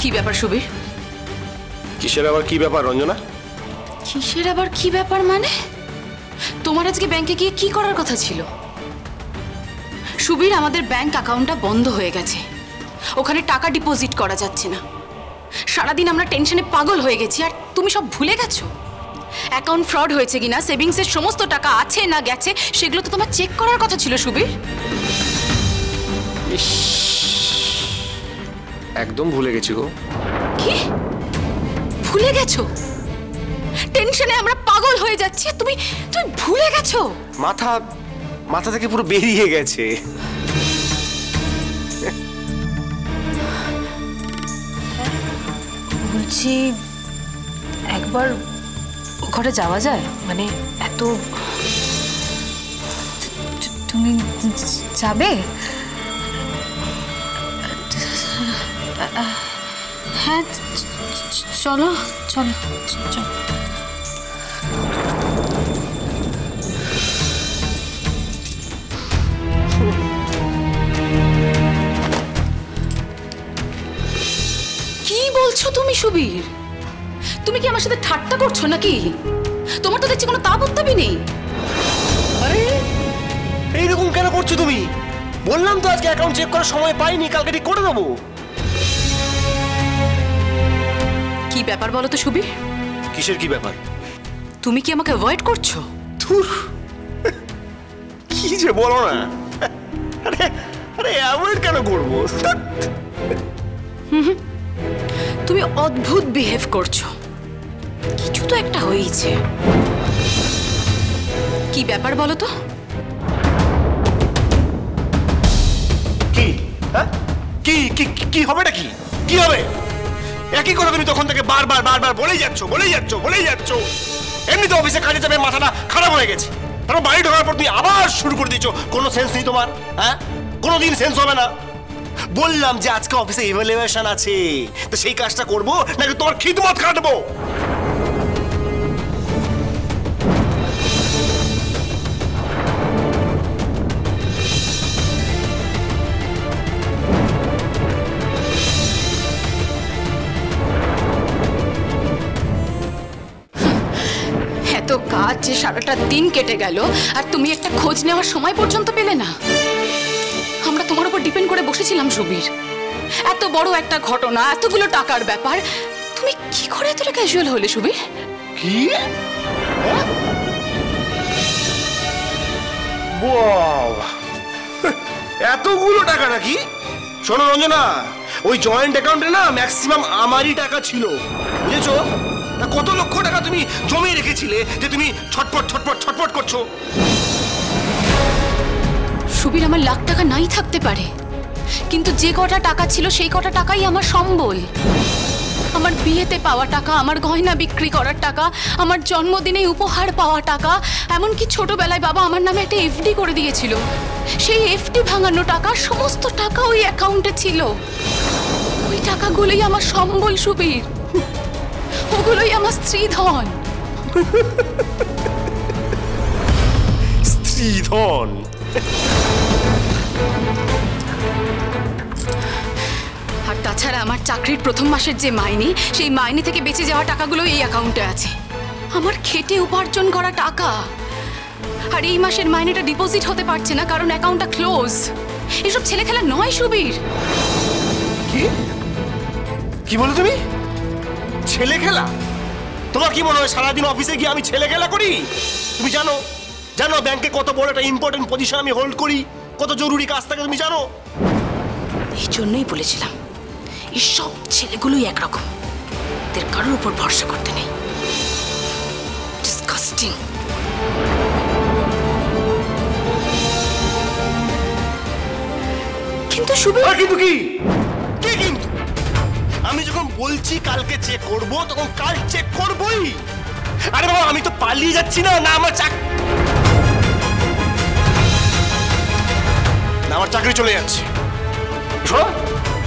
কি ব্যাপার সুবীর? কিসের আবার কি ব্যাপার রঞ্জনা? কিসের আবার কি ব্যাপার মানে? তোমার আজকে ব্যাংকে গিয়ে কি করার কথা ছিল? সুবীর, আমাদের ব্যাংক অ্যাকাউন্টটা বন্ধ হয়ে গেছে, ওখানে টাকা ডিপোজিট করা যাচ্ছে না। সারাদিন আমরা টেনশনে পাগল হয়ে গেছি, আর তুমি সব ভুলে গেছো। অ্যাকাউন্ট ফ্রড হয়েছে কিনা, সেভিংসের সমস্ত টাকা আছে না গেছে, সেগুলো তো তোমার চেক করার কথা ছিল সুবীর। একদম ভুলে গেছি গো। কি ভুলে গেছো? টেনশনে আমরা পাগল হয়ে যাচ্ছি, তুমি তুমি ভুলে গেছো? মাথা থেকে পুরো বেরিয়ে গেছে। বলছি একবার ওখানে যাওয়া যায়? মানে এত তুমি যাবে? হ্যাঁ চলো চলো চলো। কি বলছো তুমি সুবীর? তুমি কি আমার সাথে ঠাট্টা করছো নাকি? তোমার তো দেখছি কোনো তাবত্তাবি নেই। আরে এইরকম কেন করছো তুমি? বললাম তো আজকে অ্যাকাউন্ট চেক করার সময় পাইনি, কালকে ঠিক করে দেবো। কি ব্যাপার বলো তো সুবীর? কিসের কি ব্যাপার? তুমি কি আমাকে অ্যাভয়েড করছো? ধুর, কি যে বলো না। আরে আরে অ্যাভয়েড কেন করবো? তুমি অদ্ভুত বিহেভ করছো, কিছু তো একটা হয়েছে। কি ব্যাপার বলো তো? কি হ্যাঁ কি কি কি হবেটা কি? কি হবে? একই কথা তুমি তখন থেকে বারবার বলেই যাচ্ছ। এমনি তো অফিসে কাজে যাবে, মাথাটা খারাপ হয়ে গেছে। তারপর বাড়ি ঢোকার পর তুমি আবার শুরু করে দিচ্ছ। কোনো সেন্স নেই তোমার? হ্যাঁ, কোনোদিন সেন্স হবে না। বললাম যে আজকে অফিসে ইভ্যালুয়েশন আছে, তো সেই কাজটা করবো নাকি তোমার খিদমত কাটবো? এত কাজ যে সারাটা দিন কেটে গেল, আর তুমি একটা খোঁজ নেওয়ার সময় পর্যন্ত পেলে না। আমরা তোমার উপর ডিপেন্ড করে বসেছিলাম সুবীর। এত বড় একটা ঘটনা, এতগুলো টাকার ব্যাপার, তুমি কি করে এতটা ক্যাজুয়াল হলে সুবীর? কি? ওয়াও, এতগুলো টাকা নাকি? শোনো রঞ্জনা, ওই জয়েন্ট অ্যাকাউন্টে না ম্যাক্সিমাম আমারই টাকা ছিল, বুঝেছো? কত লক্ষ টাকা তুমি জমিয়ে রেখেছিলে যে তুমি ছটপট করছো। সুবীর, আমার লাখ টাকা নাই থাকতে পারে, কিন্তু যে কটা টাকা ছিল সেই কটা টাকাই আমার সম্বল। আমার বিয়েতে পাওয়া টাকা, আমার গয়না বিক্রি করার টাকা, আমার জন্মদিনে উপহার পাওয়া টাকা, এমনকি ছোটবেলায় বাবা আমার নামে একটা এফডি করে দিয়েছিল, সেই এফডি ভাঙানো টাকা, সমস্ত টাকা ওই অ্যাকাউন্টে ছিল। ওই টাকাগুলোই আমার সম্বল সুবীর, ওগুলোই আমার স্ত্রীধন। স্ত্রীধন? আর তাছাড়া আমার চাকরির প্রথম মাসের যে মাইনে, সেই মাইনে থেকে বেঁচে যাওয়া টাকাগুলো এই অ্যাকাউন্টে আছে। আমার খেটে উপার্জন করা টাকা। আর এই মাসের মাইনেটা ডিপোজিট হতে পারছে না কারণ অ্যাকাউন্টটা ক্লোজ। এসব ছেলে খেলা নয় সুবীর। কি বলো তুমি? ছেলে খেলা? তোমার কি মনে হয় সারাদিন অফিসে গিয়ে আমি ছেলে খেলা করি? তুমি জানো ব্যাংকে কত বড় একটা ইম্পর্টেন্ট পজিশন আমি হোল্ড করি, কত জরুরি কাজ থাকে তুমি জানো? এই জন্যই বলেছিলাম এই সব ছেলেগুলোই একরকম, এদের কারোর উপর ভরসা করতে নেই। ডিসকাস্টিং। কিন্তু সুবীর, কিন্তু কি কিন্তু? আমি যখন বলছি কালকে চেক করবো, তখন কাল চেক করবোই। আরে বাবা, আমি তো পালিয়ে যাচ্ছি না, আমার চাকরি চলে যাচ্ছে। শোনো,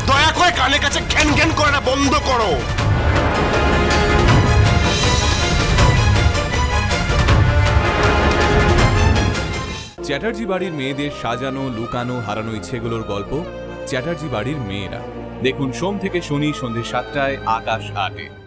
দয়া করে কানে কাছে ঘ্যান ঘ্যান করাটা বন্ধ করো। চ্যাটার্জি বাড়ির মেয়েদের সাজানো, লুকানো, হারানো ইচ্ছেগুলোর গল্প চ্যাটার্জি বাড়ির মেয়েরা। দেখুন সোম থেকে শনি সন্ধ্যে 7টায় আকাশ 8-এ।